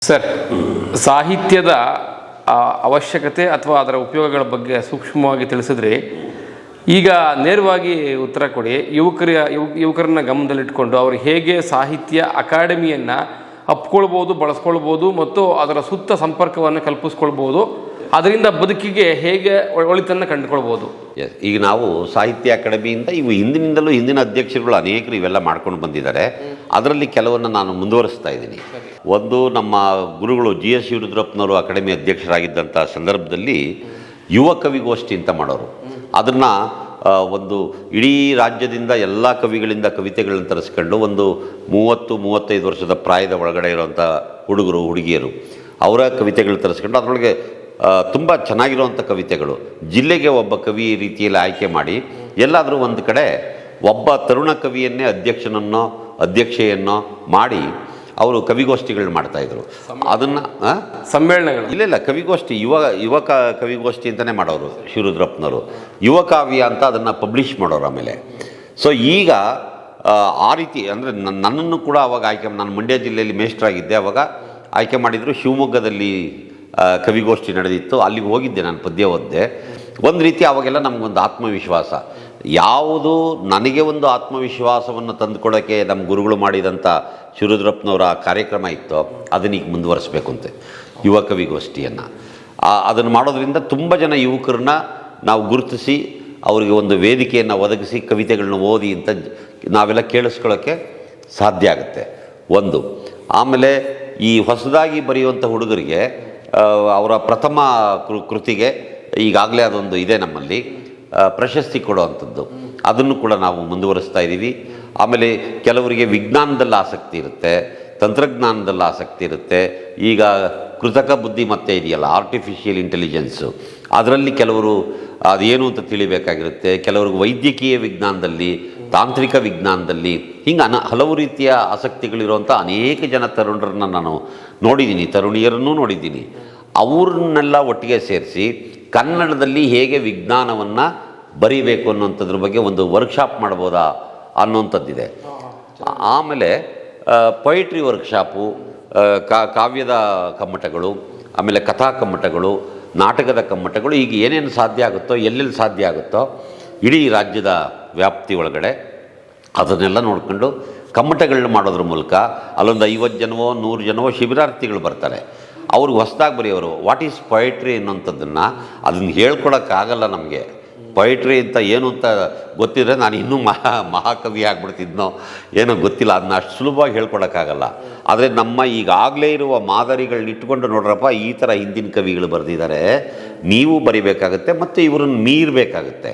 Sir, ಸಾಹಿತ್ಯದ ಅವಶ್ಯಕತೆ ಅಥವಾ ಅದರ ಉಪಯೋಗಗಳ ಬಗ್ಗೆ ಸೂಕ್ಷ್ಮವಾಗಿ ತಿಳಿಸಿದ್ರೆ, ಈಗ ನೇರವಾಗಿ ಉತ್ತರ ಕೊಡಿ. ಯುವಕರನ್ನ ಗಮನದಲ್ಲಿಟ್ಕೊಂಡು ಅವರು ಹೇಗೆ ಸಾಹಿತ್ಯ ಅಕಾಡೆಮಿಯನ್ನು ಅಪ್ಕೊಳ್ಬೋದು, ಬಳಸ್ಕೊಳ್ಬೋದು ಮತ್ತು ಅದರ ಸುತ್ತ ಸಂಪರ್ಕವನ್ನು ಕಲ್ಪಿಸ್ಕೊಳ್ಬೋದು, ಅದರಿಂದ ಬದುಕಿಗೆ ಹೇಗೆ ಒಳಿತನ್ನು ಕಂಡುಕೊಳ್ಬೋದು? ಈಗ ನಾವು ಸಾಹಿತ್ಯ ಅಕಾಡೆಮಿಯಿಂದ ಹಿಂದಿನಿಂದಲೂ ಹಿಂದಿನ ಅಧ್ಯಕ್ಷರುಗಳು ಅನೇಕರು ಇವೆಲ್ಲ ಮಾಡ್ಕೊಂಡು ಬಂದಿದ್ದಾರೆ. ಅದರಲ್ಲಿ ಕೆಲವನ್ನು ನಾನು ಮುಂದುವರಿಸ್ತಾ ಇದ್ದೀನಿ. ಒಂದು, ನಮ್ಮ ಗುರುಗಳು GS ಶಿವರುದ್ರಪ್ಪನವರು ಅಕಾಡೆಮಿ ಅಧ್ಯಕ್ಷರಾಗಿದ್ದಂಥ ಸಂದರ್ಭದಲ್ಲಿ ಯುವ ಕವಿಗೋಷ್ಠಿ ಅಂತ ಮಾಡೋರು. ಅದನ್ನು ಒಂದು ಇಡೀ ರಾಜ್ಯದಿಂದ ಎಲ್ಲ ಕವಿಗಳಿಂದ ಕವಿತೆಗಳನ್ನು ತರಿಸ್ಕೊಂಡು ಒಂದು 30-35 ವರ್ಷದ ಪ್ರಾಯದ ಒಳಗಡೆ ಇರುವಂಥ ಹುಡುಗರು ಹುಡುಗಿಯರು ಅವರ ಕವಿತೆಗಳು ತರಿಸ್ಕೊಂಡು ಅದರೊಳಗೆ ತುಂಬ ಚೆನ್ನಾಗಿರುವಂಥ ಕವಿತೆಗಳು ಜಿಲ್ಲೆಗೆ ಒಬ್ಬ ಕವಿ ರೀತಿಯಲ್ಲಿ ಆಯ್ಕೆ ಮಾಡಿ ಎಲ್ಲಾದರೂ ಒಂದು ಕಡೆ ಒಬ್ಬ ತರುಣ ಕವಿಯನ್ನೇ ಅಧ್ಯಕ್ಷೆಯನ್ನೋ ಮಾಡಿ ಅವರು ಕವಿಗೋಷ್ಠಿಗಳನ್ನ ಮಾಡ್ತಾಯಿದ್ರು. ಅದನ್ನು ಸಮ್ಮೇಳನಗಳು ಇಲ್ಲ ಕವಿಗೋಷ್ಠಿ ಯುವಕ ಕವಿಗೋಷ್ಠಿ ಅಂತಲೇ ಮಾಡೋರು ಶಿವರುದ್ರಪ್ಪನವರು. ಯುವ ಕಾವ್ಯ ಅಂತ ಅದನ್ನು ಪಬ್ಲಿಷ್ ಮಾಡೋರು ಆಮೇಲೆ. ಸೊ ಈಗ ಆ ರೀತಿ ಅಂದರೆ ನನ್ನನ್ನು ಕೂಡ ಅವಾಗ ನಾನು ಮಂಡ್ಯ ಜಿಲ್ಲೆಯಲ್ಲಿ ಮೇಷ್ಟ್ರಾಗಿದ್ದೆ. ಅವಾಗ ಆಯ್ಕೆ ಮಾಡಿದರು. ಶಿವಮೊಗ್ಗದಲ್ಲಿ ಕವಿಗೋಷ್ಠಿ ನಡೆದಿತ್ತು. ಅಲ್ಲಿಗೆ ಹೋಗಿದ್ದೆ, ನಾನು ಪದ್ಯ ಓದಿದೆ. ಒಂದು ರೀತಿ ಅವಾಗೆಲ್ಲ ನಮಗೊಂದು ಆತ್ಮವಿಶ್ವಾಸ, ಯಾವುದು ನನಗೆ ಒಂದು ಆತ್ಮವಿಶ್ವಾಸವನ್ನು ತಂದುಕೊಡೋಕ್ಕೆ ನಮ್ಮ ಗುರುಗಳು ಮಾಡಿದಂಥ ಶಿವರುದ್ರಪ್ಪನವರ ಕಾರ್ಯಕ್ರಮ ಇತ್ತು, ಅದನ್ನೀಗ ಮುಂದುವರಿಸಬೇಕು ಅಂತೆ ಯುವ ಕವಿಗೋಷ್ಠಿಯನ್ನು. ಅದನ್ನು ಮಾಡೋದ್ರಿಂದ ತುಂಬ ಜನ ಯುವಕರನ್ನ ನಾವು ಗುರುತಿಸಿ ಅವರಿಗೆ ಒಂದು ವೇದಿಕೆಯನ್ನು ಒದಗಿಸಿ ಕವಿತೆಗಳನ್ನ ಓದಿ ಅಂತ ನಾವೆಲ್ಲ ಕೇಳಿಸ್ಕೊಳ್ಳೋಕ್ಕೆ ಸಾಧ್ಯ ಆಗುತ್ತೆ ಒಂದು. ಆಮೇಲೆ ಈ ಹೊಸದಾಗಿ ಬರೆಯುವಂಥ ಹುಡುಗರಿಗೆ ಅವರ ಪ್ರಥಮ ಕೃತಿಗೆ ಈಗಾಗಲೇ ಅದೊಂದು ಇದೆ ನಮ್ಮಲ್ಲಿ ಪ್ರಶಸ್ತಿ ಕೊಡುವಂಥದ್ದು. ಅದನ್ನು ಕೂಡ ನಾವು ಮುಂದುವರಿಸ್ತಾ ಇದ್ದೀವಿ. ಆಮೇಲೆ ಕೆಲವರಿಗೆ ವಿಜ್ಞಾನದಲ್ಲಿ ಆಸಕ್ತಿ ಇರುತ್ತೆ, ತಂತ್ರಜ್ಞಾನದಲ್ಲಿ ಆಸಕ್ತಿ ಇರುತ್ತೆ. ಈಗ ಕೃತಕ ಬುದ್ಧಿಮತ್ತೆ ಇದೆಯಲ್ಲ, ಆರ್ಟಿಫಿಷಿಯಲ್ ಇಂಟೆಲಿಜೆನ್ಸು, ಅದರಲ್ಲಿ ಕೆಲವರು ಅದೇನು ಅಂತ ತಿಳಿಬೇಕಾಗಿರುತ್ತೆ. ಕೆಲವ್ರಿಗೆ ವೈದ್ಯಕೀಯ ವಿಜ್ಞಾನದಲ್ಲಿ, ತಾಂತ್ರಿಕ ವಿಜ್ಞಾನದಲ್ಲಿ, ಹಿಂಗೆ ಹಲವು ರೀತಿಯ ಆಸಕ್ತಿಗಳಿರುವಂಥ ಅನೇಕ ಜನ ತರುಣರನ್ನು ನಾನು ನೋಡಿದ್ದೀನಿ, ತರುಣಿಯರನ್ನೂ ನೋಡಿದ್ದೀನಿ. ಅವ್ರನ್ನೆಲ್ಲ ಒಟ್ಟಿಗೆ ಸೇರಿಸಿ ಕನ್ನಡದಲ್ಲಿ ಹೇಗೆ ವಿಜ್ಞಾನವನ್ನು ಬರೀಬೇಕು ಅನ್ನೋಂಥದ್ರ ಬಗ್ಗೆ ಒಂದು ವರ್ಕ್ಶಾಪ್ ಮಾಡ್ಬೋದಾ ಅನ್ನೋಂಥದ್ದಿದೆ. ಆಮೇಲೆ ಪೊಯಿಟ್ರಿ ವರ್ಕ್ಶಾಪು, ಕಾವ್ಯದ ಕಮ್ಮಟಗಳು, ಆಮೇಲೆ ಕಥಾ ಕಮ್ಮಟಗಳು, ನಾಟಕದ ಕಮ್ಮಟಗಳು, ಈಗ ಏನೇನು ಸಾಧ್ಯ ಆಗುತ್ತೋ, ಎಲ್ಲೆಲ್ಲಿ ಸಾಧ್ಯ ಆಗುತ್ತೋ ಇಡೀ ರಾಜ್ಯದ ವ್ಯಾಪ್ತಿ ಒಳಗಡೆ ಅದನ್ನೆಲ್ಲ ನೋಡಿಕೊಂಡು ಕಮ್ಮಟಗಳನ್ನ ಮಾಡೋದ್ರ ಮೂಲಕ ಅಲ್ಲೊಂದು 50 ಜನವೋ 100 ಜನವೋ ಶಿಬಿರಾರ್ಥಿಗಳು ಬರ್ತಾರೆ. ಅವ್ರಿಗೆ ಹೊಸದಾಗಿ ಬರೆಯೋರು ವಾಟ್ ಈಸ್ ಪೊಯಿಟ್ರಿ ಅನ್ನೋಂಥದ್ದನ್ನು ಅದನ್ನು ಹೇಳ್ಕೊಳಕ್ಕಾಗಲ್ಲ ನಮಗೆ. ಪೊಯಿಟ್ರಿ ಅಂತ ಏನು ಅಂತ ಗೊತ್ತಿದ್ರೆ ನಾನು ಇನ್ನೂ ಮಹಾಕವಿ ಆಗ್ಬಿಡ್ತಿದ್ನೋ ಏನೋ ಗೊತ್ತಿಲ್ಲ. ಅದನ್ನ ಅಷ್ಟು ಸುಲಭವಾಗಿ ಹೇಳ್ಕೊಳಕ್ಕಾಗಲ್ಲ. ಆದರೆ ನಮ್ಮ ಈಗಾಗಲೇ ಇರುವ ಮಾದರಿಗಳನ್ನ ಇಟ್ಕೊಂಡು ನೋಡ್ರಪ್ಪ, ಈ ಥರ ಹಿಂದಿನ ಕವಿಗಳು ಬರೆದಿದ್ದಾರೆ, ನೀವು ಬರಿಬೇಕಾಗತ್ತೆ ಮತ್ತು ಇವ್ರನ್ನ ಮೀರಬೇಕಾಗತ್ತೆ.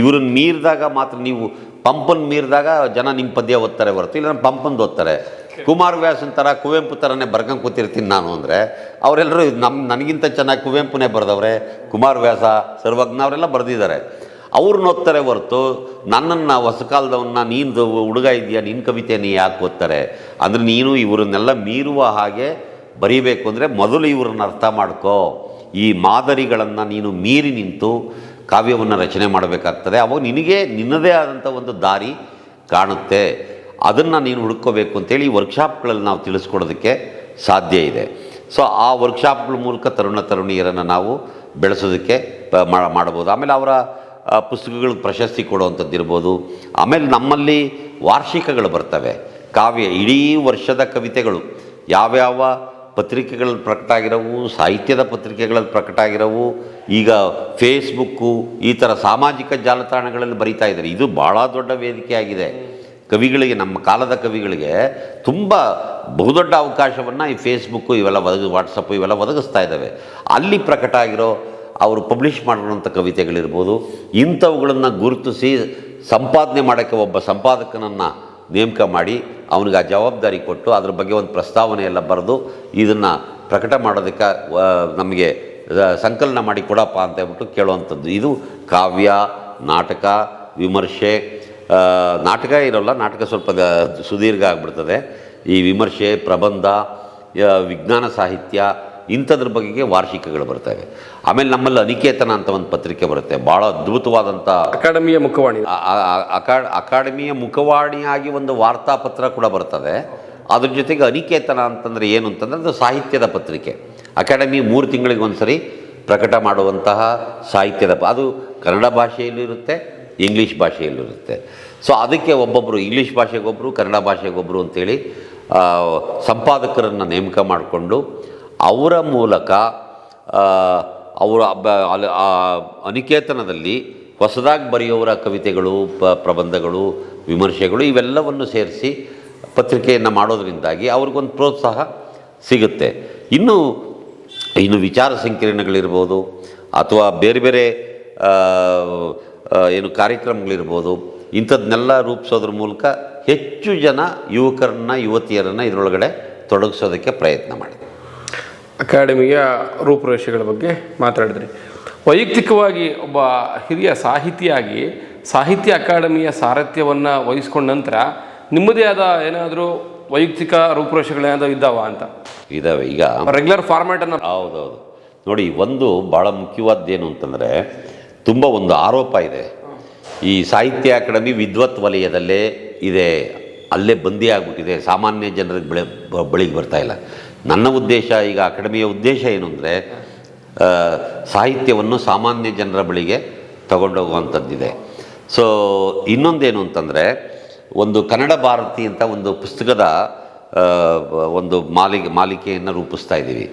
ಇವ್ರನ್ನ ಮೀರಿದಾಗ ಮಾತ್ರ, ನೀವು ಪಂಪನ್ನು ಮೀರಿದಾಗ ಜನ ನಿಮ್ಮ ಪದ್ಯ ಓದ್ತಾರೆ ಹೊರತು ಇಲ್ಲ ಪಂಪಂದು ಓದ್ತಾರೆ. ಕುಮಾರವ್ಯಾಸನ ಥರ ಕುವೆಂಪು ಥರನೇ ಬರ್ಕೊಂಡು ಕೂತಿರ್ತೀನಿ ನಾನು ಅಂದರೆ ಅವರೆಲ್ಲರೂ ನನಗಿಂತ ಚೆನ್ನಾಗಿ ಕುವೆಂಪುನೇ ಬರೆದವ್ರೆ, ಕುಮಾರವ್ಯಾಸ, ಸರ್ವಜ್ಞ ಅವರೆಲ್ಲ ಬರೆದಿದ್ದಾರೆ. ಅವ್ರನ್ನ ಓದ್ತಾರೆ ಹೊರತು ನನ್ನನ್ನು ಹೊಸ ಕಾಲದವನ್ನ ನೀನು ಹುಡುಗ ಇದೆಯಾ, ನಿನ್ನ ಕವಿತೆ ನೀ ಯಾಕೆ ಓದ್ತಾರೆ ಅಂದರೆ, ನೀನು ಇವರನ್ನೆಲ್ಲ ಮೀರುವ ಹಾಗೆ ಬರೀಬೇಕು ಅಂದರೆ ಮೊದಲು ಇವ್ರನ್ನ ಅರ್ಥ ಮಾಡ್ಕೋ. ಈ ಮಾದರಿಗಳನ್ನು ನೀನು ಮೀರಿ ನಿಂತು ಕಾವ್ಯವನ್ನು ರಚನೆ ಮಾಡಬೇಕಾಗ್ತದೆ. ಅವಾಗ ನಿನಗೆ ನಿನ್ನದೇ ಆದಂಥ ಒಂದು ದಾರಿ ಕಾಣುತ್ತೆ. ಅದನ್ನು ನೀನು ಹುಡ್ಕೋಬೇಕು ಅಂತೇಳಿ ಈ ವರ್ಕ್ಶಾಪ್ಗಳಲ್ಲಿ ನಾವು ತಿಳಿಸ್ಕೊಡೋದಕ್ಕೆ ಸಾಧ್ಯ ಇದೆ. ಸೊ ಆ ವರ್ಕ್ಶಾಪ್ಗಳ ಮೂಲಕ ತರುಣಿಯರನ್ನು ನಾವು ಬೆಳೆಸೋದಕ್ಕೆ ಮಾಡ್ಬೋದು. ಆಮೇಲೆ ಅವರ ಪುಸ್ತಕಗಳಿಗೆ ಪ್ರಶಸ್ತಿ ಕೊಡುವಂಥದ್ದು ಇರ್ಬೋದು. ಆಮೇಲೆ ನಮ್ಮಲ್ಲಿ ವಾರ್ಷಿಕಗಳು ಬರ್ತವೆ, ಕಾವ್ಯ ಇಡೀ ವರ್ಷದ ಕವಿತೆಗಳು ಯಾವ್ಯಾವ ಪತ್ರಿಕೆಗಳಲ್ಲಿ ಪ್ರಕಟ ಆಗಿರೋವು, ಸಾಹಿತ್ಯದ ಪತ್ರಿಕೆಗಳಲ್ಲಿ ಪ್ರಕಟ ಆಗಿರೋವು, ಈಗ ಫೇಸ್ಬುಕ್ಕು ಈ ಥರ ಸಾಮಾಜಿಕ ಜಾಲತಾಣಗಳಲ್ಲಿ ಬರೀತಾ ಇದ್ದಾರೆ. ಇದು ಭಾಳ ದೊಡ್ಡ ವೇದಿಕೆ ಆಗಿದೆ ಕವಿಗಳಿಗೆ, ನಮ್ಮ ಕಾಲದ ಕವಿಗಳಿಗೆ ತುಂಬ ಬಹುದೊಡ್ಡ ಅವಕಾಶವನ್ನು ಈ ಫೇಸ್ಬುಕ್ಕು ಇವೆಲ್ಲ ವಾಟ್ಸಪ್ಪು ಇವೆಲ್ಲ ಒದಗಿಸ್ತಾ ಇದ್ದಾವೆ. ಅಲ್ಲಿ ಪ್ರಕಟ ಆಗಿರೋ ಅವರು ಪಬ್ಲಿಷ್ ಮಾಡಿರೋಂಥ ಕವಿತೆಗಳಿರ್ಬೋದು. ಇಂಥವುಗಳನ್ನು ಗುರುತಿಸಿ ಸಂಪಾದನೆ ಮಾಡೋಕ್ಕೆ ಒಬ್ಬ ಸಂಪಾದಕನನ್ನು ನೇಮಕ ಮಾಡಿ ಅವನಿಗೆ ಆ ಜವಾಬ್ದಾರಿ ಕೊಟ್ಟು ಅದ್ರ ಬಗ್ಗೆ ಒಂದು ಪ್ರಸ್ತಾವನೆ ಎಲ್ಲ ಬರೆದು ಇದನ್ನು ಪ್ರಕಟ ಮಾಡೋದಕ್ಕೆ ನಮಗೆ ಸಂಕಲನ ಮಾಡಿ ಕೊಡಪ್ಪ ಅಂತ ಹೇಳ್ಬಿಟ್ಟು ಕೇಳುವಂಥದ್ದು. ಇದು ಕಾವ್ಯ, ನಾಟಕ, ವಿಮರ್ಶೆ. ನಾಟಕ ಇರೋಲ್ಲ, ನಾಟಕ ಸ್ವಲ್ಪ ಸುದೀರ್ಘ ಆಗಿಬಿಡ್ತದೆ. ಈ ವಿಮರ್ಶೆ, ಪ್ರಬಂಧ, ವಿಜ್ಞಾನ ಸಾಹಿತ್ಯ ಇಂಥದ್ರ ಬಗೆಗೆ ವಾರ್ಷಿಕಗಳು ಬರ್ತವೆ. ಆಮೇಲೆ ನಮ್ಮಲ್ಲಿ ಅನಿಕೇತನ ಅಂತ ಒಂದು ಪತ್ರಿಕೆ ಬರುತ್ತೆ, ಭಾಳ ಅದ್ಭುತವಾದಂಥ ಅಕಾಡೆಮಿಯ ಮುಖವಾಣಿ. ಅಕಾಡೆಮಿಯ ಮುಖವಾಣಿಯಾಗಿ ಒಂದು ವಾರ್ತಾಪತ್ರ ಕೂಡ ಬರ್ತದೆ. ಅದ್ರ ಜೊತೆಗೆ ಅನಿಕೇತನ ಅಂತಂದರೆ ಏನು ಅಂತಂದರೆ ಅದು ಸಾಹಿತ್ಯದ ಪತ್ರಿಕೆ. ಅಕಾಡೆಮಿ 3 ತಿಂಗಳಿಗೆ ಒಂದು ಸರಿ ಪ್ರಕಟ ಮಾಡುವಂತಹ ಸಾಹಿತ್ಯದ ಅದು ಕನ್ನಡ ಭಾಷೆಯಲ್ಲಿರುತ್ತೆ, ಇಂಗ್ಲೀಷ್ ಭಾಷೆಯಲ್ಲಿರುತ್ತೆ. ಸೊ ಅದಕ್ಕೆ ಒಬ್ಬೊಬ್ಬರು ಇಂಗ್ಲೀಷ್ ಭಾಷೆಗೊಬ್ಬರು, ಕನ್ನಡ ಭಾಷೆಗೊಬ್ಬರು ಅಂತೇಳಿ ಸಂಪಾದಕರನ್ನು ನೇಮಕ ಮಾಡಿಕೊಂಡು ಅವರ ಮೂಲಕ ಅವರ ಅನಿಕೇತನದಲ್ಲಿ ಹೊಸದಾಗಿ ಬರೆಯೋರ ಕವಿತೆಗಳು, ಪ್ರಬಂಧಗಳು, ವಿಮರ್ಶೆಗಳು ಇವೆಲ್ಲವನ್ನು ಸೇರಿಸಿ ಪತ್ರಿಕೆಯನ್ನು ಮಾಡೋದರಿಂದಾಗಿ ಅವ್ರಿಗೊಂದು ಪ್ರೋತ್ಸಾಹ ಸಿಗುತ್ತೆ. ಇನ್ನು ವಿಚಾರ ಸಂಕಿರಣಗಳಿರ್ಬೋದು ಅಥವಾ ಬೇರೆ ಬೇರೆ ಏನು ಕಾರ್ಯಕ್ರಮಗಳಿರ್ಬೋದು, ಇಂಥದ್ದನ್ನೆಲ್ಲ ರೂಪಿಸೋದ್ರ ಮೂಲಕ ಹೆಚ್ಚು ಜನ ಯುವತಿಯರನ್ನು ಇದರೊಳಗಡೆ ತೊಡಗಿಸೋದಕ್ಕೆ ಪ್ರಯತ್ನ ಮಾಡಿದೆ. ಅಕಾಡೆಮಿಯ ರೂಪುರೇಷೆಗಳ ಬಗ್ಗೆ ಮಾತಾಡಿದ್ರಿ. ವೈಯಕ್ತಿಕವಾಗಿ ಒಬ್ಬ ಹಿರಿಯ ಸಾಹಿತಿಯಾಗಿ ಸಾಹಿತ್ಯ ಅಕಾಡೆಮಿಯ ಸಾರಥ್ಯವನ್ನು ವಹಿಸ್ಕೊಂಡ ನಂತರ ನಿಮ್ಮದೇ ಆದ ಏನಾದರೂ ವೈಯಕ್ತಿಕ ರೂಪುರೇಷೆಗಳೇನಾದರೂ ಇದ್ದಾವ ಅಂತ? ಇದ್ದಾವೆ. ಈಗ ರೆಗ್ಯುಲರ್ ಫಾರ್ಮ್ಯಾಟನ್ನು. ಹೌದೌದು. ನೋಡಿ, ಒಂದು ಭಾಳ ಮುಖ್ಯವಾದ್ದೇನು ಅಂತಂದರೆ ತುಂಬ ಒಂದು ಆರೋಪ ಇದೆ, ಈ ಸಾಹಿತ್ಯ ಅಕಾಡೆಮಿ ವಿದ್ವತ್ ವಲಯದಲ್ಲೇ ಇದೆ, ಅಲ್ಲೇ ಬಂದಿ ಆಗಿಬಿಟ್ಟಿದೆ, ಸಾಮಾನ್ಯ ಜನರಿಗೆ ಬಳಿಗೆ ಬರ್ತಾ ಇಲ್ಲ. ನನ್ನ ಉದ್ದೇಶ, ಈಗ ಅಕಾಡೆಮಿಯ ಉದ್ದೇಶ ಏನು ಅಂದರೆ ಸಾಹಿತ್ಯವನ್ನು ಸಾಮಾನ್ಯ ಜನರ ಬಳಿಗೆ ತಗೊಂಡೋಗುವಂಥದ್ದಿದೆ. ಸೊ ಇನ್ನೊಂದೇನು ಅಂತಂದರೆ ಒಂದು ಕನ್ನಡ ಭಾರತಿ ಅಂತ ಒಂದು ಪುಸ್ತಕದ ಒಂದು ಮಾಲಿಕೆಯನ್ನು ರೂಪಿಸ್ತಾ ಇದ್ದೀವಿ.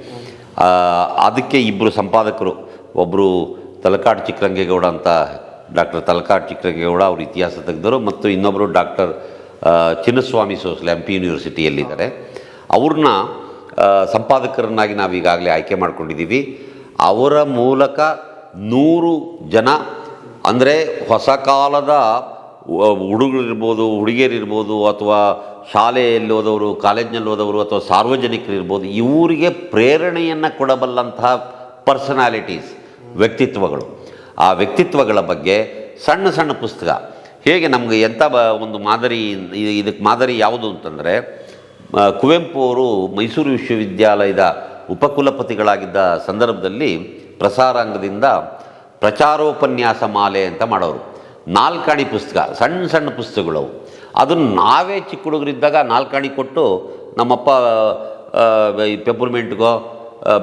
ಅದಕ್ಕೆ 2 ಸಂಪಾದಕರು, ಒಬ್ಬರು ತಲಕಾಡು ಚಿಕ್ಕರಂಗೇಗೌಡ ಅಂತ, ಡಾಕ್ಟರ್ ತಲಕಾಡು ಚಿಕ್ಕರಂಗೇಗೌಡ, ಅವರು ಇತಿಹಾಸ ತೆಗೆದರು, ಮತ್ತು ಇನ್ನೊಬ್ಬರು ಡಾಕ್ಟರ್ ಚಿನ್ನಸ್ವಾಮಿ ಸೋಸಲೆ MP ಯೂನಿವರ್ಸಿಟಿಯಲ್ಲಿದ್ದಾರೆ. ಅವ್ರನ್ನ ಸಂಪಾದಕರನ್ನಾಗಿ ನಾವು ಈಗಾಗಲೇ ಆಯ್ಕೆ ಮಾಡ್ಕೊಂಡಿದ್ದೀವಿ. ಅವರ ಮೂಲಕ 100 ಜನ, ಅಂದರೆ ಹೊಸ ಕಾಲದ ಹುಡುಗರಿರ್ಬೋದು, ಹುಡುಗಿಯರಿರ್ಬೋದು, ಅಥವಾ ಶಾಲೆಯಲ್ಲಿ ಓದೋರು, ಕಾಲೇಜಿನಲ್ಲಿ ಓದೋರು, ಅಥವಾ ಸಾರ್ವಜನಿಕರಿರ್ಬೋದು, ಇವರಿಗೆ ಪ್ರೇರಣೆಯನ್ನು ಕೊಡಬಲ್ಲಂತಹ ಪರ್ಸನಾಲಿಟೀಸ್, ವ್ಯಕ್ತಿತ್ವಗಳು, ಆ ವ್ಯಕ್ತಿತ್ವಗಳ ಬಗ್ಗೆ ಸಣ್ಣ ಸಣ್ಣ ಪುಸ್ತಕ. ಹೇಗೆ ನಮಗೆ ಎಂಥ ಒಂದು ಮಾದರಿ, ಇದಕ್ಕೆ ಮಾದರಿ ಯಾವುದು ಅಂತಂದರೆ, ಕುವೆಂಪು ಅವರು ಮೈಸೂರು ವಿಶ್ವವಿದ್ಯಾಲಯದ ಉಪಕುಲಪತಿಗಳಾಗಿದ್ದ ಸಂದರ್ಭದಲ್ಲಿ ಪ್ರಸಾರಾಂಗದಿಂದ ಪ್ರಚಾರೋಪನ್ಯಾಸ ಮಾಲೆ ಅಂತ ಮಾಡೋರು. 4 ಆಣಿ ಪುಸ್ತಕ, ಸಣ್ಣ ಸಣ್ಣ ಪುಸ್ತಕಗಳು. ಅದನ್ನು ನಾವೇ ಚಿಕ್ಕ ಹುಡುಗರಿದ್ದಾಗ 4 ಆಣಿ ಕೊಟ್ಟು ನಮ್ಮಪ್ಪ ಪೆಪ್ಪರ್ಮೆಂಟ್ಗೋ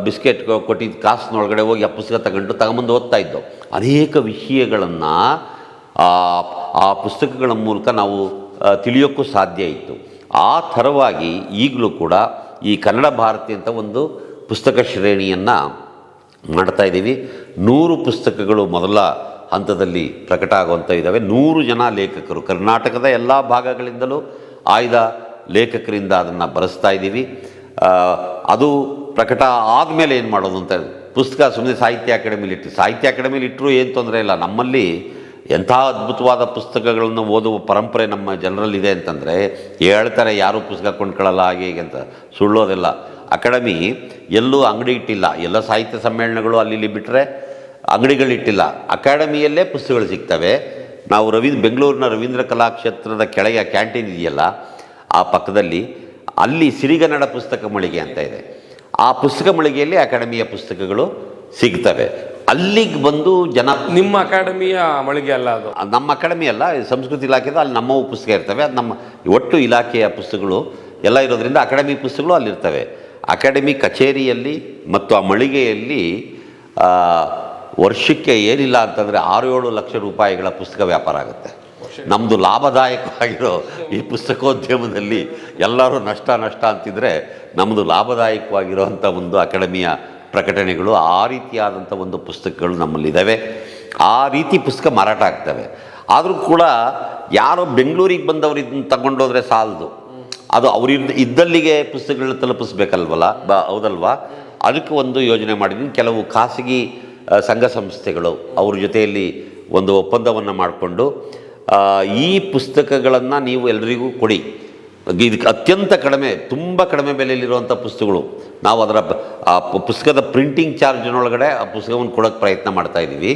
ಬಿಸ್ಕೆಟ್ಗೋ ಕೊಟ್ಟಿದ್ದ ಕಾಸಿನೊಳಗಡೆ ಹೋಗಿ ಆ ಪುಸ್ತಕ ತಗೊಂಬಂದು ಓದ್ತಾ ಇದ್ದೋ. ಅನೇಕ ವಿಷಯಗಳನ್ನು ಆ ಪುಸ್ತಕಗಳ ಮೂಲಕ ನಾವು ತಿಳಿಯೋಕ್ಕೂ ಸಾಧ್ಯ ಇತ್ತು. ಆ ಥರವಾಗಿ ಈಗಲೂ ಕೂಡ ಈ ಕನ್ನಡ ಭಾರತಿ ಅಂತ ಒಂದು ಪುಸ್ತಕ ಶ್ರೇಣಿಯನ್ನು ಮಾಡ್ತಾಯಿದ್ದೀವಿ. 100 ಪುಸ್ತಕಗಳು ಮೊದಲ ಹಂತದಲ್ಲಿ ಪ್ರಕಟ ಆಗುವಂಥ ಇದ್ದಾವೆ. 100 ಜನ ಲೇಖಕರು, ಕರ್ನಾಟಕದ ಎಲ್ಲ ಭಾಗಗಳಿಂದಲೂ ಆಯ್ದ ಲೇಖಕರಿಂದ ಅದನ್ನು ಬರೆಸ್ತಾ ಇದ್ದೀವಿ. ಅದು ಪ್ರಕಟ ಆದಮೇಲೆ ಏನು ಮಾಡೋದು ಅಂತ, ಪುಸ್ತಕ ಸುಮ್ಮನೆ ಸಾಹಿತ್ಯ ಅಕಾಡೆಮಿಲಿ ಇಟ್ಟರು ಏನು ತೊಂದರೆ ಇಲ್ಲ. ನಮ್ಮಲ್ಲಿ ಎಂಥ ಅದ್ಭುತವಾದ ಪುಸ್ತಕಗಳನ್ನು ಓದುವ ಪರಂಪರೆ ನಮ್ಮ ಜನರಲ್ಲಿದೆ ಅಂತಂದರೆ, ಹೇಳ್ತಾರೆ ಯಾರೂ ಪುಸ್ತಕ ಕೊಂಡ್ಕೊಳ್ಳಲ್ಲ ಹಾಗೆ ಹೀಗೆ ಅಂತ. ಸುಳ್ಳೋದೆಲ್ಲ. ಅಕಾಡೆಮಿ ಎಲ್ಲೂ ಅಂಗಡಿ ಇಟ್ಟಿಲ್ಲ. ಎಲ್ಲ ಸಾಹಿತ್ಯ ಸಮ್ಮೇಳನಗಳು ಅಲ್ಲಿ ಬಿಟ್ಟರೆ ಅಂಗಡಿಗಳಿಟ್ಟಿಲ್ಲ. ಅಕಾಡೆಮಿಯಲ್ಲೇ ಪುಸ್ತಕಗಳು ಸಿಗ್ತವೆ. ನಾವು ಬೆಂಗಳೂರಿನ ರವೀಂದ್ರ ಕಲಾಕ್ಷೇತ್ರದ ಕೆಳಗೆ ಕ್ಯಾಂಟೀನ್ ಇದೆಯಲ್ಲ, ಆ ಪಕ್ಕದಲ್ಲಿ ಅಲ್ಲಿ ಸಿರಿಗನ್ನಡ ಪುಸ್ತಕ ಮಳಿಗೆ ಅಂತ ಇದೆ. ಆ ಪುಸ್ತಕ ಮಳಿಗೆಯಲ್ಲಿ ಅಕಾಡೆಮಿಯ ಪುಸ್ತಕಗಳು ಸಿಗ್ತವೆ. ಅಲ್ಲಿಗೆ ಬಂದು ಜನ. ನಿಮ್ಮ ಅಕಾಡೆಮಿಯ ಮಳಿಗೆ ಅಲ್ಲ ಅದು? ನಮ್ಮ ಅಕಾಡೆಮಿ ಅಲ್ಲ, ಸಂಸ್ಕೃತಿ ಇಲಾಖೆದ. ಅಲ್ಲಿ ನಮ್ಮವು ಪುಸ್ತಕ ಇರ್ತವೆ. ಅದು ನಮ್ಮ ಒಟ್ಟು ಇಲಾಖೆಯ ಪುಸ್ತಕಗಳು ಎಲ್ಲ ಇರೋದ್ರಿಂದ ಅಕಾಡೆಮಿ ಪುಸ್ತಕಗಳು ಅಲ್ಲಿರ್ತವೆ. ಅಕಾಡೆಮಿ ಕಚೇರಿಯಲ್ಲಿ ಮತ್ತು ಆ ಮಳಿಗೆಯಲ್ಲಿ ವರ್ಷಕ್ಕೆ ಏನಿಲ್ಲ ಅಂತಂದರೆ 6-7 ಲಕ್ಷ ರೂಪಾಯಿಗಳ ಪುಸ್ತಕ ವ್ಯಾಪಾರ ಆಗುತ್ತೆ. ನಮ್ಮದು ಲಾಭದಾಯಕವಾಗಿರೋ ಈ ಪುಸ್ತಕೋದ್ಯಮದಲ್ಲಿ ಎಲ್ಲರೂ ನಷ್ಟ ಅಂತಿದ್ರೆ, ನಮ್ಮದು ಲಾಭದಾಯಕವಾಗಿರೋವಂಥ ಒಂದು ಅಕಾಡೆಮಿಯ ಪ್ರಕಟಣೆಗಳು, ಆ ರೀತಿಯಾದಂಥ ಒಂದು ಪುಸ್ತಕಗಳು ನಮ್ಮಲ್ಲಿದ್ದಾವೆ. ಆ ರೀತಿ ಪುಸ್ತಕ ಮಾರಾಟ ಆಗ್ತವೆ. ಆದರೂ ಕೂಡ ಯಾರೋ ಬೆಂಗಳೂರಿಗೆ ಬಂದವರು ಇದನ್ನು ತಗೊಂಡೋದ್ರೆ ಸಾಲದು. ಅದು ಅವ್ರು ಇದ್ದಲ್ಲಿಗೆ ಪುಸ್ತಕಗಳನ್ನ ತಲುಪಿಸ್ಬೇಕಲ್ವಲ್ಲ, ಹೌದಲ್ವಾ? ಅದಕ್ಕೆ ಒಂದು ಯೋಜನೆ ಮಾಡಿದ್ದೀನಿ. ಕೆಲವು ಖಾಸಗಿ ಸಂಘ ಸಂಸ್ಥೆಗಳು ಅವ್ರ ಜೊತೆಯಲ್ಲಿ ಒಂದು ಒಪ್ಪಂದವನ್ನು ಮಾಡಿಕೊಂಡು, ಈ ಪುಸ್ತಕಗಳನ್ನು ನೀವು ಎಲ್ಲರಿಗೂ ಕೊಡಿ. ಇದಕ್ಕೆ ಅತ್ಯಂತ ಕಡಿಮೆ, ತುಂಬ ಕಡಿಮೆ ಬೆಲೆಯಲ್ಲಿರುವಂಥ ಪುಸ್ತಕಗಳು. ನಾವು ಅದರ ಆ ಪುಸ್ತಕದ ಪ್ರಿಂಟಿಂಗ್ ಚಾರ್ಜಿನೊಳಗಡೆ ಆ ಪುಸ್ತಕವನ್ನು ಕೊಡೋಕ್ಕೆ ಪ್ರಯತ್ನ ಮಾಡ್ತಾಯಿದ್ದೀವಿ.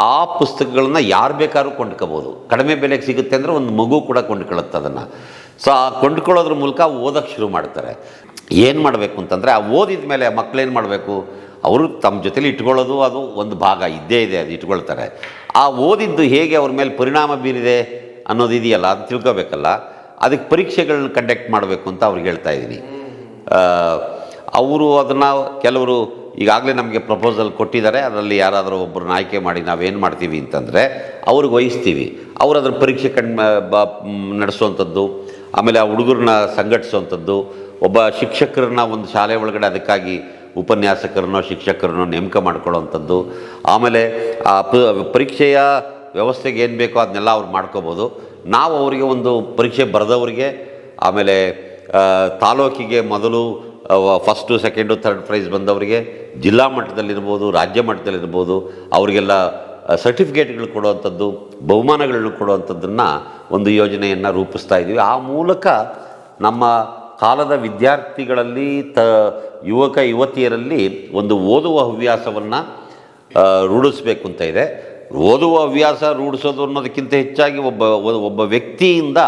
ಆ ಪುಸ್ತಕಗಳನ್ನ ಯಾರು ಬೇಕಾದ್ರೂ ಕೊಂಡ್ಕೋಬೋದು. ಕಡಿಮೆ ಬೆಲೆಗೆ ಸಿಗುತ್ತೆ ಅಂದರೆ ಒಂದು ಮಗು ಕೂಡ ಕೊಂಡ್ಕೊಳ್ಳುತ್ತೆ ಅದನ್ನು. ಸೊ ಆ ಕೊಂಡ್ಕೊಳ್ಳೋದ್ರ ಮೂಲಕ ಓದೋಕ್ಕೆ ಶುರು ಮಾಡ್ತಾರೆ. ಏನು ಮಾಡಬೇಕು ಅಂತಂದರೆ, ಆ ಓದಿದ ಮೇಲೆ ಮಕ್ಕಳೇನು ಮಾಡಬೇಕು, ಅವರು ತಮ್ಮ ಜೊತೆಲಿ ಇಟ್ಕೊಳ್ಳೋದು ಅದು ಒಂದು ಭಾಗ ಇದ್ದೇ ಇದೆ, ಅದು ಇಟ್ಕೊಳ್ತಾರೆ. ಆ ಓದಿದ್ದು ಹೇಗೆ ಅವ್ರ ಮೇಲೆ ಪರಿಣಾಮ ಬೀರಿದೆ ಅನ್ನೋದು ಇದೆಯಲ್ಲ, ಅದು ತಿಳ್ಕೋಬೇಕಲ್ಲ. ಅದಕ್ಕೆ ಪರೀಕ್ಷೆಗಳನ್ನ ಕಂಡಕ್ಟ್ ಮಾಡಬೇಕು ಅಂತ ಅವ್ರಿಗೆ ಹೇಳ್ತಾ ಇದ್ದೀನಿ. ಅವರು ಅದನ್ನು ಕೆಲವರು ಈಗಾಗಲೇ ನಮಗೆ ಪ್ರಪೋಸಲ್ ಕೊಟ್ಟಿದ್ದಾರೆ, ಅದರಲ್ಲಿ ಯಾರಾದರೂ ಒಬ್ಬರನ್ನ ಆಯ್ಕೆ ಮಾಡಿ ನಾವೇನು ಮಾಡ್ತೀವಿ ಅಂತಂದರೆ ಅವ್ರಿಗೆ ವಹಿಸ್ತೀವಿ. ಅವರು ಅದರ ಪರೀಕ್ಷೆ ನಡೆಸುವಂಥದ್ದು, ಆಮೇಲೆ ಆ ಹುಡುಗರನ್ನ ಸಂಘಟಿಸುವಂಥದ್ದು, ಒಬ್ಬ ಶಿಕ್ಷಕರನ್ನ ಒಂದು ಶಾಲೆ ಒಳಗಡೆ ಅದಕ್ಕಾಗಿ ಉಪನ್ಯಾಸಕರನ್ನೋ ಶಿಕ್ಷಕರನ್ನೋ ನೇಮಕ ಮಾಡ್ಕೊಳ್ಳೋವಂಥದ್ದು, ಆಮೇಲೆ ಆ ಪರೀಕ್ಷೆಯ ವ್ಯವಸ್ಥೆಗೆ ಏನು ಬೇಕೋ ಅದನ್ನೆಲ್ಲ ಅವ್ರು ಮಾಡ್ಕೋಬೋದು. ನಾವು ಅವರಿಗೆ ಒಂದು ಪರೀಕ್ಷೆ ಬರೆದವರಿಗೆ, ಆಮೇಲೆ ತಾಲೂಕಿಗೆ ಮೊದಲು ಫಸ್ಟು ಸೆಕೆಂಡು ಥರ್ಡ್ ಪ್ರೈಸ್ ಬಂದವರಿಗೆ, ಜಿಲ್ಲಾ ಮಟ್ಟದಲ್ಲಿರ್ಬೋದು ರಾಜ್ಯ ಮಟ್ಟದಲ್ಲಿರ್ಬೋದು ಅವರಿಗೆಲ್ಲ ಸರ್ಟಿಫಿಕೇಟ್ಗಳು ಕೊಡುವಂಥದ್ದು, ಬಹುಮಾನಗಳನ್ನು ಕೊಡುವಂಥದ್ದನ್ನು ಒಂದು ಯೋಜನೆಯನ್ನು ರೂಪಿಸ್ತಾ ಇದ್ದೀವಿ. ಆ ಮೂಲಕ ನಮ್ಮ ಕಾಲದ ವಿದ್ಯಾರ್ಥಿಗಳಲ್ಲಿ ಯುವಕ ಯುವತಿಯರಲ್ಲಿ ಒಂದು ಓದುವ ಹವ್ಯಾಸವನ್ನು ರೂಢಿಸಬೇಕು ಅಂತ ಇದೆ. ಓದುವ ಹವ್ಯಾಸ ರೂಢಿಸೋದು ಅನ್ನೋದಕ್ಕಿಂತ ಹೆಚ್ಚಾಗಿ ಒಬ್ಬ ವ್ಯಕ್ತಿಯಿಂದ,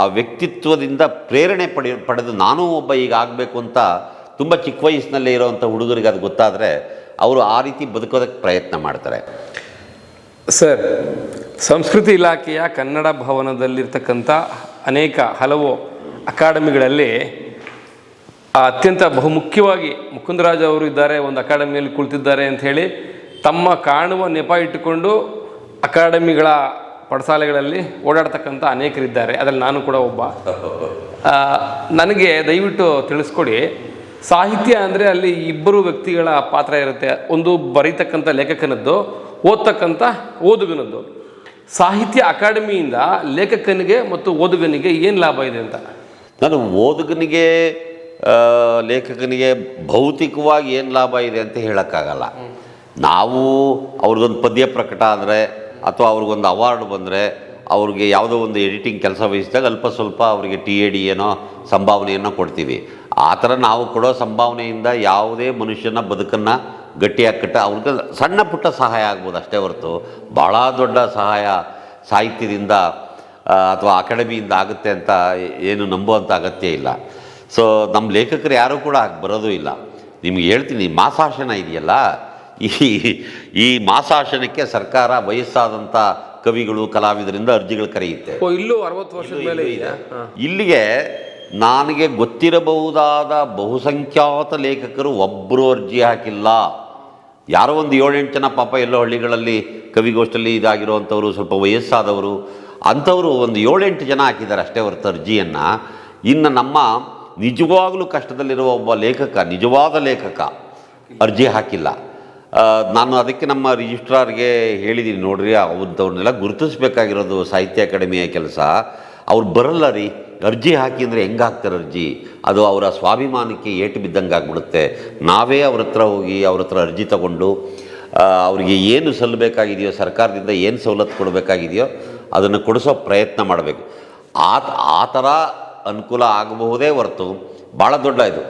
ಆ ವ್ಯಕ್ತಿತ್ವದಿಂದ ಪ್ರೇರಣೆ ಪಡೆದು ನಾನು ಒಬ್ಬ ಈಗ ಆಗಬೇಕು ಅಂತ ತುಂಬ ಚಿಕ್ಕ ವಯಸ್ಸಿನಲ್ಲೇ ಇರೋವಂಥ ಹುಡುಗರಿಗೆ ಅದು ಗೊತ್ತಾದರೆ ಅವರು ಆ ರೀತಿ ಬದುಕೋದಕ್ಕೆ ಪ್ರಯತ್ನ ಮಾಡ್ತಾರೆ. ಸರ್, ಸಂಸ್ಕೃತಿ ಇಲಾಖೆಯ ಕನ್ನಡ ಭವನದಲ್ಲಿರ್ತಕ್ಕಂಥ ಹಲವು ಅಕಾಡೆಮಿಗಳಲ್ಲಿ ಅತ್ಯಂತ ಬಹುಮುಖ್ಯವಾಗಿ ಮುಕುಂದರಾಜ್ ಅವರು ಇದ್ದಾರೆ, ಒಂದು ಅಕಾಡೆಮಿಯಲ್ಲಿ ಕುಳಿತಿದ್ದಾರೆ ಅಂಥೇಳಿ ತಮ್ಮ ಕಾಣುವ ನೆಪ ಇಟ್ಟುಕೊಂಡು ಅಕಾಡೆಮಿಗಳ ಪಡಸಾಲೆಗಳಲ್ಲಿ ಓಡಾಡ್ತಕ್ಕಂಥ ಅನೇಕರಿದ್ದಾರೆ. ಅದರಲ್ಲಿ ನಾನು ಕೂಡ ಒಬ್ಬ. ನನಗೆ ದಯವಿಟ್ಟು ತಿಳಿಸ್ಕೊಡಿ, ಸಾಹಿತ್ಯ ಅಂದರೆ ಅಲ್ಲಿ ಇಬ್ಬರು ವ್ಯಕ್ತಿಗಳ ಪಾತ್ರ ಇರುತ್ತೆ. ಒಂದು ಬರೀತಕ್ಕಂಥ ಲೇಖಕನದ್ದು, ಓದ್ತಕ್ಕಂಥ ಓದುಗನದ್ದು. ಸಾಹಿತ್ಯ ಅಕಾಡೆಮಿಯಿಂದ ಲೇಖಕನಿಗೆ ಮತ್ತು ಓದುಗನಿಗೆ ಏನು ಲಾಭ ಇದೆ ಅಂತ? ನಾನು ಓದುಗನಿಗೆ ಲೇಖಕನಿಗೆ ಭೌತಿಕವಾಗಿ ಏನು ಲಾಭ ಇದೆ ಅಂತ ಹೇಳೋಕ್ಕಾಗಲ್ಲ. ನಾವು ಅವ್ರದ್ದೊಂದು ಪದ್ಯ ಪ್ರಕಟ ಅಂದರೆ ಅಥವಾ ಅವ್ರಿಗೊಂದು ಅವಾರ್ಡ್ ಬಂದರೆ ಅವ್ರಿಗೆ ಯಾವುದೋ ಒಂದು ಎಡಿಟಿಂಗ್ ಕೆಲಸ ವಹಿಸಿದಾಗ ಅಲ್ಪ ಸ್ವಲ್ಪ ಅವರಿಗೆ TAD ಏನೋ ಸಂಭಾವನೆಯನ್ನು ಕೊಡ್ತೀವಿ. ಆ ಥರ ನಾವು ಕೊಡೋ ಸಂಭಾವನೆಯಿಂದ ಯಾವುದೇ ಮನುಷ್ಯನ ಬದುಕನ್ನು ಗಟ್ಟಿಯಾಗಿ ಅವ್ರಿಗೆ ಸಣ್ಣ ಪುಟ್ಟ ಸಹಾಯ ಆಗ್ಬೋದು ಅಷ್ಟೇ ಹೊರತು ಭಾಳ ದೊಡ್ಡ ಸಹಾಯ ಸಾಹಿತ್ಯದಿಂದ ಅಥವಾ ಅಕಾಡೆಮಿಯಿಂದ ಆಗುತ್ತೆ ಅಂತ ಏನು ನಂಬುವಂಥ ಅಗತ್ಯ ಇಲ್ಲ. ಸೊ ನಮ್ಮ ಲೇಖಕರು ಯಾರೂ ಕೂಡ ಹಾಗೆ ಬರೋದು ಇಲ್ಲ. ನಿಮ್ಗೆ ಹೇಳ್ತೀನಿ, ಮಾಸಾಶನ ಇದೆಯಲ್ಲ, ಈ ಮಾಸಾಶನಕ್ಕೆ ಸರ್ಕಾರ ವಯಸ್ಸಾದಂಥ ಕವಿಗಳು ಕಲಾವಿದರಿಂದ ಅರ್ಜಿಗಳು ಕರೆಯುತ್ತೆ. ಇಲ್ಲೂ 60 ವರ್ಷದ ಮೇಲೆ ಇದೆ. ಇಲ್ಲಿಗೆ ನನಗೆ ಗೊತ್ತಿರಬಹುದಾದ ಬಹುಸಂಖ್ಯಾತ ಲೇಖಕರು ಒಬ್ಬರು ಅರ್ಜಿ ಹಾಕಿಲ್ಲ. ಯಾರೋ ಒಂದು 7-8 ಜನ ಪಾಪ ಎಲ್ಲೋ ಹಳ್ಳಿಗಳಲ್ಲಿ ಕವಿಗೋಷ್ಠಲ್ಲಿ ಇದಾಗಿರುವಂಥವ್ರು, ಸ್ವಲ್ಪ ವಯಸ್ಸಾದವರು ಅಂಥವರು ಒಂದು 7-8 ಜನ ಹಾಕಿದ್ದಾರೆ ಅಷ್ಟೇ ಹೊರತು ಅರ್ಜಿಯನ್ನು. ಇನ್ನು ನಮ್ಮ ನಿಜವಾಗಲೂ ಕಷ್ಟದಲ್ಲಿರುವ ಒಬ್ಬ ಲೇಖಕ, ನಿಜವಾದ ಲೇಖಕ ಅರ್ಜಿ ಹಾಕಿಲ್ಲ. ನಾನು ಅದಕ್ಕೆ ನಮ್ಮ ರಿಜಿಸ್ಟ್ರಾರ್ಗೆ ಹೇಳಿದ್ದೀನಿ, ನೋಡ್ರಿ ಅವ್ರನ್ನೆಲ್ಲ ಗುರುತಿಸ್ಬೇಕಾಗಿರೋದು ಸಾಹಿತ್ಯ ಅಕಾಡೆಮಿಯ ಕೆಲಸ. ಅವ್ರು ಬರಲ್ಲ ರೀ, ಅರ್ಜಿ ಹಾಕಿ ಅಂದರೆ ಹೆಂಗೆ ಹಾಕ್ತಾರೆ ಅರ್ಜಿ? ಅದು ಅವರ ಸ್ವಾಭಿಮಾನಕ್ಕೆ ಏಟು ಬಿದ್ದಂಗೆ ಆಗ್ಬಿಡುತ್ತೆ. ನಾವೇ ಅವ್ರ ಹತ್ರ ಹೋಗಿ ಅವ್ರ ಹತ್ರ ಅರ್ಜಿ ತಗೊಂಡು ಅವರಿಗೆ ಏನು ಸಲ್ಲಬೇಕಾಗಿದೆಯೋ, ಸರ್ಕಾರದಿಂದ ಏನು ಸವಲತ್ತು ಕೊಡಬೇಕಾಗಿದೆಯೋ ಅದನ್ನು ಕೊಡಿಸೋ ಪ್ರಯತ್ನ ಮಾಡಬೇಕು. ಆ ಥರ ಅನುಕೂಲ ಆಗಬಹುದೇ ಹೊರತು ಭಾಳ ದೊಡ್ಡ ಇದು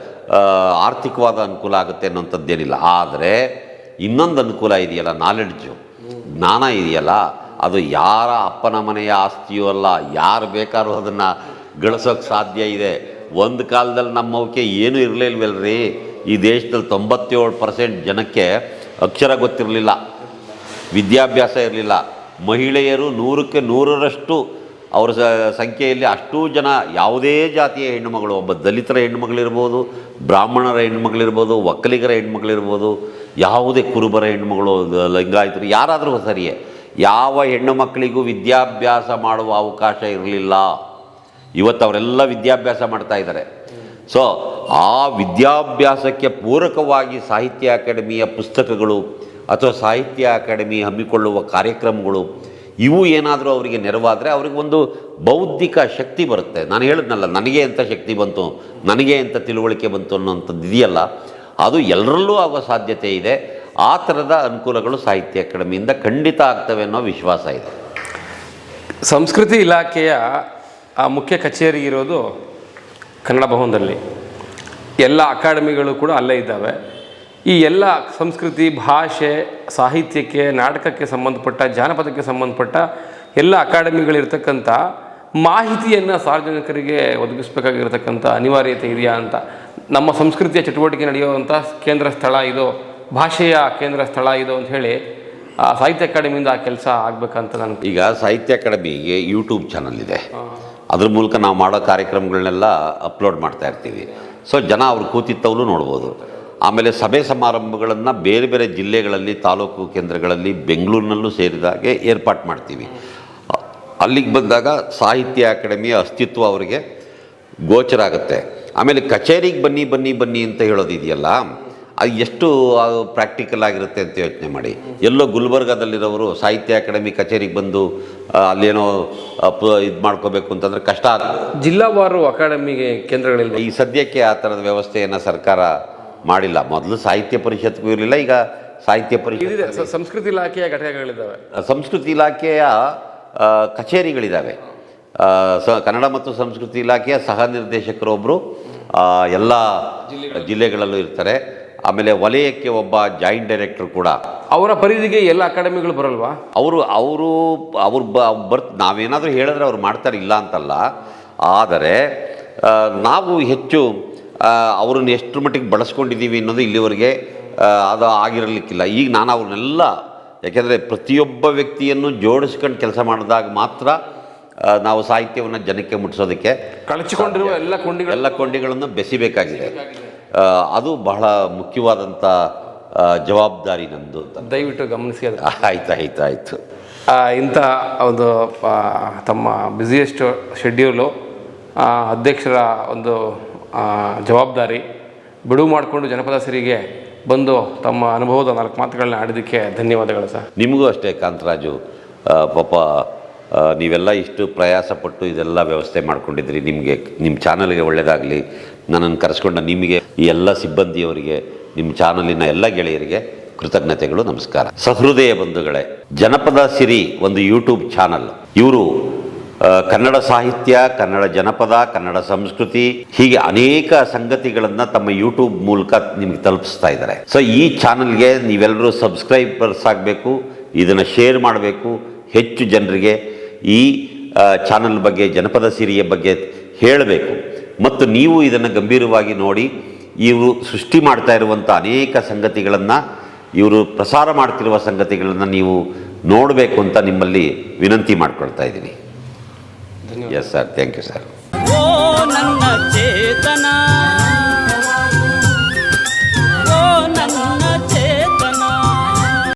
ಆರ್ಥಿಕವಾದ ಅನುಕೂಲ ಆಗುತ್ತೆ ಅನ್ನೋಂಥದ್ದೇನಿಲ್ಲ. ಆದರೆ ಇನ್ನೊಂದು ಅನುಕೂಲ ಇದೆಯಲ್ಲ, ನಾಲೆಡ್ಜು, ಜ್ಞಾನ ಇದೆಯಲ್ಲ, ಅದು ಯಾರ ಅಪ್ಪನ ಮನೆಯ ಆಸ್ತಿಯೂ ಅಲ್ಲ. ಯಾರು ಬೇಕಾದ್ರೂ ಅದನ್ನು ಗಳಿಸೋಕ್ಕೆ ಸಾಧ್ಯ ಇದೆ. ಒಂದು ಕಾಲದಲ್ಲಿ ನಮ್ಮವಕ್ಕೆ ಏನೂ ಇರಲಿಲ್ವಲ್ರಿ. ಈ ದೇಶದಲ್ಲಿ 97% ಜನಕ್ಕೆ ಅಕ್ಷರ ಗೊತ್ತಿರಲಿಲ್ಲ, ವಿದ್ಯಾಭ್ಯಾಸ ಇರಲಿಲ್ಲ. ಮಹಿಳೆಯರು 100ಕ್ಕೆ 100ರಷ್ಟು ಅವರ ಸಂಖ್ಯೆಯಲ್ಲಿ ಅಷ್ಟೂ ಜನ ಯಾವುದೇ ಜಾತಿಯ ಹೆಣ್ಣುಮಗಳು, ಒಬ್ಬ ದಲಿತರ ಹೆಣ್ಣುಮಗಳಿರ್ಬೋದು, ಬ್ರಾಹ್ಮಣರ ಹೆಣ್ಣುಮಗಳಿರ್ಬೋದು, ಒಕ್ಕಲಿಗರ ಹೆಣ್ಣುಮಗಳಿರ್ಬೋದು, ಯಾವುದೇ ಕುರುಬರ ಹೆಣ್ಣುಮಗಳು, ಲಿಂಗಾಯತರು, ಯಾರಾದರೂ ಸರಿಯೇ, ಯಾವ ಹೆಣ್ಣು ಮಕ್ಕಳಿಗೂ ವಿದ್ಯಾಭ್ಯಾಸ ಮಾಡುವ ಅವಕಾಶ ಇರಲಿಲ್ಲ. ಇವತ್ತು ಅವರೆಲ್ಲ ವಿದ್ಯಾಭ್ಯಾಸ ಮಾಡ್ತಾ ಇದ್ದಾರೆ. ಸೊ ಆ ವಿದ್ಯಾಭ್ಯಾಸಕ್ಕೆ ಪೂರಕವಾಗಿ ಸಾಹಿತ್ಯ ಅಕಾಡೆಮಿಯ ಪುಸ್ತಕಗಳು ಅಥವಾ ಸಾಹಿತ್ಯ ಅಕಾಡೆಮಿ ಹಮ್ಮಿಕೊಳ್ಳುವ ಕಾರ್ಯಕ್ರಮಗಳು ಇವು ಏನಾದರೂ ಅವರಿಗೆ ನೆರವಾದರೆ ಅವ್ರಿಗೆ ಒಂದು ಬೌದ್ಧಿಕ ಶಕ್ತಿ ಬರುತ್ತೆ. ನಾನು ಹೇಳಿದ್ನಲ್ಲ, ನನಗೆ ಎಂಥ ಶಕ್ತಿ ಬಂತು, ನನಗೆ ಎಂಥ ತಿಳುವಳಿಕೆ ಬಂತು ಅನ್ನೋಂಥದ್ದು ಇದೆಯಲ್ಲ, ಅದು ಎಲ್ಲರಲ್ಲೂ ಆಗೋ ಸಾಧ್ಯತೆ ಇದೆ. ಆ ಥರದ ಅನುಕೂಲಗಳು ಸಾಹಿತ್ಯ ಅಕಾಡೆಮಿಯಿಂದ ಖಂಡಿತ ಆಗ್ತವೆ ಅನ್ನೋ ವಿಶ್ವಾಸ ಇದೆ. ಸಂಸ್ಕೃತಿ ಇಲಾಖೆಯ ಮುಖ್ಯ ಕಚೇರಿ ಇರೋದು ಕನ್ನಡ ಭವನದಲ್ಲಿ. ಎಲ್ಲ ಅಕಾಡೆಮಿಗಳು ಕೂಡ ಅಲ್ಲೇ ಇದ್ದಾವೆ. ಈ ಎಲ್ಲ ಸಂಸ್ಕೃತಿ, ಭಾಷೆ, ಸಾಹಿತ್ಯಕ್ಕೆ, ನಾಟಕಕ್ಕೆ ಸಂಬಂಧಪಟ್ಟ, ಜಾನಪದಕ್ಕೆ ಸಂಬಂಧಪಟ್ಟ ಎಲ್ಲ ಅಕಾಡೆಮಿಗಳಿರ್ತಕ್ಕಂಥ ಮಾಹಿತಿಯನ್ನು ಸಾರ್ವಜನಿಕರಿಗೆ ಒದಗಿಸಬೇಕಾಗಿರ್ತಕ್ಕಂಥ ಅನಿವಾರ್ಯತೆ ಇದೆಯಾ ಅಂತ. ನಮ್ಮ ಸಂಸ್ಕೃತಿಯ ಚಟುವಟಿಕೆ ನಡೆಯುವಂಥ ಕೇಂದ್ರ ಸ್ಥಳ ಇದು, ಭಾಷೆಯ ಕೇಂದ್ರ ಸ್ಥಳ ಇದು ಅಂತ ಹೇಳಿ ಸಾಹಿತ್ಯ ಅಕಾಡೆಮಿಯಿಂದ ಆ ಕೆಲಸ ಆಗಬೇಕಂತ ನಾನು. ಈಗ ಸಾಹಿತ್ಯ ಅಕಾಡೆಮಿಗೆ ಯೂಟ್ಯೂಬ್ ಚಾನಲ್ ಇದೆ. ಅದ್ರ ಮೂಲಕ ನಾವು ಮಾಡೋ ಕಾರ್ಯಕ್ರಮಗಳನ್ನೆಲ್ಲ ಅಪ್ಲೋಡ್ ಮಾಡ್ತಾ ಇರ್ತೀವಿ. ಸೊ ಜನ ಅವ್ರು ಕೂತಿತ್ತವೂ ನೋಡ್ಬೋದು. ಆಮೇಲೆ ಸಭೆ ಸಮಾರಂಭಗಳನ್ನು ಬೇರೆ ಬೇರೆ ಜಿಲ್ಲೆಗಳಲ್ಲಿ, ತಾಲೂಕು ಕೇಂದ್ರಗಳಲ್ಲಿ, ಬೆಂಗಳೂರಿನಲ್ಲೂ ಸೇರಿದಾಗೆ ಏರ್ಪಾಟ್ ಮಾಡ್ತೀವಿ. ಅಲ್ಲಿಗೆ ಬಂದಾಗ ಸಾಹಿತ್ಯ ಅಕಾಡೆಮಿಯ ಅಸ್ತಿತ್ವ ಅವರಿಗೆ ಗೋಚರ ಆಗುತ್ತೆ. ಆಮೇಲೆ ಕಚೇರಿಗೆ ಬನ್ನಿ ಬನ್ನಿ ಬನ್ನಿ ಅಂತ ಹೇಳೋದಿದೆಯಲ್ಲ, ಅದು ಎಷ್ಟು ಪ್ರಾಕ್ಟಿಕಲ್ ಆಗಿರುತ್ತೆ ಅಂತ ಯೋಚನೆ ಮಾಡಿ. ಎಲ್ಲೋ ಗುಲ್ಬರ್ಗಾದಲ್ಲಿರೋರು ಸಾಹಿತ್ಯ ಅಕಾಡೆಮಿ ಕಚೇರಿಗೆ ಬಂದು ಅಲ್ಲೇನೋ ಇದು ಮಾಡ್ಕೋಬೇಕು ಅಂತಂದರೆ ಕಷ್ಟ ಆಗುತ್ತೆ. ಜಿಲ್ಲಾವಾರು ಅಕಾಡೆಮಿಗೆ ಕೇಂದ್ರಗಳಿಲ್ಲ. ಈ ಸದ್ಯಕ್ಕೆ ಆ ಥರದ ವ್ಯವಸ್ಥೆಯನ್ನು ಸರ್ಕಾರ ಮಾಡಿಲ್ಲ. ಮೊದಲು ಸಾಹಿತ್ಯ ಪರಿಷತ್ಗೂ ಇರಲಿಲ್ಲ, ಈಗ ಸಾಹಿತ್ಯ ಪರಿಷತ್. ಸಂಸ್ಕೃತಿ ಇಲಾಖೆಯ ಘಟಕಗಳಿದ್ದಾವೆ. ಸಂಸ್ಕೃತಿ ಇಲಾಖೆಯ ಕಚೇರಿಗಳಿದ್ದಾವೆ. ಕನ್ನಡ ಮತ್ತು ಸಂಸ್ಕೃತಿ ಇಲಾಖೆಯ ಸಹ ನಿರ್ದೇಶಕರೊಬ್ಬರು ಎಲ್ಲ ಜಿಲ್ಲೆಗಳಲ್ಲೂ ಇರ್ತಾರೆ. ಆಮೇಲೆ ವಲಯಕ್ಕೆ ಒಬ್ಬ ಜಾಯಿಂಟ್ ಡೈರೆಕ್ಟರ್ ಕೂಡ. ಅವರ ಪರಿಧಿಗೆ ಎಲ್ಲ ಅಕಾಡೆಮಿಗಳು ಬರಲ್ವಾ? ಅವರು ನಾವೇನಾದರೂ ಹೇಳಿದ್ರೆ ಅವ್ರು ಮಾಡ್ತಾರೆ, ಇಲ್ಲ ಅಂತಲ್ಲ. ಆದರೆ ನಾವು ಹೆಚ್ಚು ಅವ್ರನ್ನ ಎಷ್ಟರ ಮಟ್ಟಿಗೆ ಬಳಸ್ಕೊಂಡಿದ್ದೀವಿ ಅನ್ನೋದು ಇಲ್ಲಿವರೆಗೆ ಅದು ಆಗಿರಲಿಕ್ಕಿಲ್ಲ. ಈಗ ನಾನು ಅವ್ರನ್ನೆಲ್ಲ, ಯಾಕೆಂದರೆ ಪ್ರತಿಯೊಬ್ಬ ವ್ಯಕ್ತಿಯನ್ನು ಜೋಡಿಸ್ಕೊಂಡು ಕೆಲಸ ಮಾಡಿದಾಗ ಮಾತ್ರ ನಾವು ಸಾಹಿತ್ಯವನ್ನು ಜನಕ್ಕೆ ಮುಟ್ಟಿಸೋದಕ್ಕೆ ಕಳಚಿಕೊಂಡಿರುವ ಎಲ್ಲ ಕೊಂಡಿಗಳನ್ನು ಬೆಸಿಬೇಕಾಗಿದೆ. ಅದು ಬಹಳ ಮುಖ್ಯವಾದಂಥ ಜವಾಬ್ದಾರಿ ನಂದು ಅಂತ ದಯವಿಟ್ಟು ಗಮನಿಸಿ. ಆಯ್ತು. ಇಂಥ ಒಂದು ತಮ್ಮ ಬ್ಯುಸಿಯೆಸ್ಟ್ ಶೆಡ್ಯೂಲು, ಅಧ್ಯಕ್ಷರ ಒಂದು ಜವಾಬ್ದಾರಿ ಬಿಡುವು ಮಾಡಿಕೊಂಡು ಜನಪದ ಸಿರಿಗೆ ಬಂದು ತಮ್ಮ ಅನುಭವದ 4 ಮಾತುಗಳನ್ನ ಆಡಿದ್ದಕ್ಕೆ ಧನ್ಯವಾದಗಳು ಸರ್. ನಿಮಗೂ ಅಷ್ಟೇ ಕಾಂತರಾಜು. ಪಾಪ ನೀವೆಲ್ಲ ಇಷ್ಟು ಪ್ರಯಾಸಪಟ್ಟು ಇದೆಲ್ಲ ವ್ಯವಸ್ಥೆ ಮಾಡ್ಕೊಂಡಿದ್ರಿ. ನಿಮಗೆ, ನಿಮ್ಮ ಚಾನಲ್ಗೆ ಒಳ್ಳೆಯದಾಗಲಿ. ನನ್ನನ್ನು ಕರೆಸ್ಕೊಂಡ ನಿಮಗೆ, ಈ ಎಲ್ಲ ಸಿಬ್ಬಂದಿಯವರಿಗೆ, ನಿಮ್ಮ ಚಾನಲಿನ ಎಲ್ಲ ಗೆಳೆಯರಿಗೆ ಕೃತಜ್ಞತೆಗಳು, ನಮಸ್ಕಾರ. ಸಹೃದಯ ಬಂಧುಗಳೇ, ಜನಪದ ಸಿರಿ ಒಂದು ಯೂಟ್ಯೂಬ್ ಚಾನಲ್. ಇವರು ಕನ್ನಡ ಸಾಹಿತ್ಯ, ಕನ್ನಡ ಜನಪದ, ಕನ್ನಡ ಸಂಸ್ಕೃತಿ, ಹೀಗೆ ಅನೇಕ ಸಂಗತಿಗಳನ್ನು ತಮ್ಮ ಯೂಟ್ಯೂಬ್ ಮೂಲಕ ನಿಮಗೆ ತಲುಪಿಸ್ತಾ ಇದ್ದಾರೆ. ಸೊ ಈ ಚಾನಲ್ಗೆ ನೀವೆಲ್ಲರೂ ಸಬ್ಸ್ಕ್ರೈಬರ್ಸ್ ಆಗಬೇಕು, ಇದನ್ನು ಶೇರ್ ಮಾಡಬೇಕು, ಹೆಚ್ಚು ಜನರಿಗೆ ಈ ಚಾನಲ್ ಬಗ್ಗೆ, ಜನಪದ ಸಿರಿಯ ಬಗ್ಗೆ ಹೇಳಬೇಕು. ಮತ್ತು ನೀವು ಇದನ್ನು ಗಂಭೀರವಾಗಿ ನೋಡಿ, ಇವರು ಸೃಷ್ಟಿ ಮಾಡ್ತಾ ಇರುವಂಥ ಅನೇಕ ಸಂಗತಿಗಳನ್ನು, ಇವರು ಪ್ರಸಾರ ಮಾಡ್ತಿರುವ ಸಂಗತಿಗಳನ್ನು ನೀವು ನೋಡಬೇಕು ಅಂತ ನಿಮ್ಮಲ್ಲಿ ವಿನಂತಿ ಮಾಡ್ಕೊಳ್ತಾ ಇದ್ದೀನಿ. Yes sir, thank you sir. ಓ ನನ್ನ ಚೇತನ